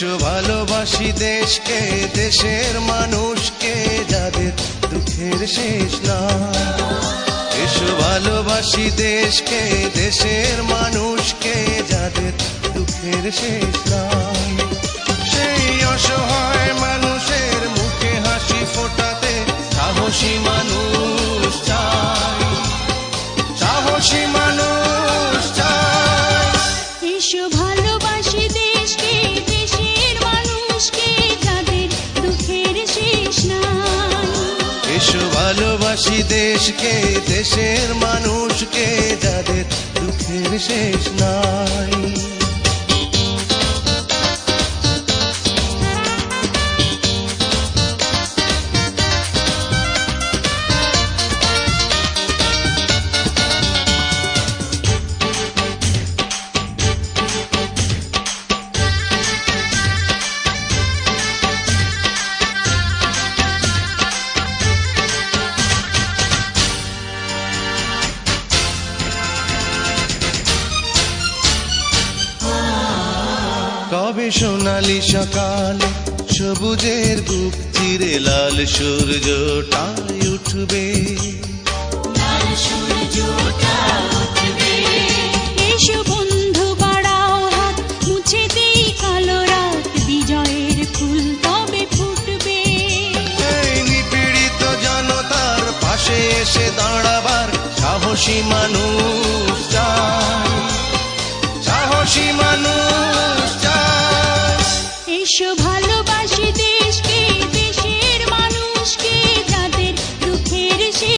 এসো ভালোবাসি দেশকে, দেশের মানুষকে, যাদের দুঃখের শেষ নাই। এসো ভালোবাসি দেশকে, দেশের মানুষকে, যাদের দুঃখের শেষ নাই। সেই অসহায় মানুষের মুখে হাসি ফোটাতে সাহসী মানুষ চাই, সাহসী মানুষ চাই। এসো ভালোবাসি দেশকে, দেশের মানুষকে, যাদের দুঃখের শেষ নাই। এসো ভালোবাসি দেশকে, দেশের মানুষকে, যাদের দুঃখের শেষ নাই। কবে সোনালি সকালে সবুজের বুক চিরে লাল সূর্যটাই উঠবে, এসো বন্ধু বাড়াও হাত, মুছে দেই কালো রাত, বিজয়ের ফুল তবে ফুটবে। এই নিপীড়িত জনতার পাশে এসে দাঁড়াবার সাহসী মানুষ চাই, সাহসী মানুষ চাই। এসো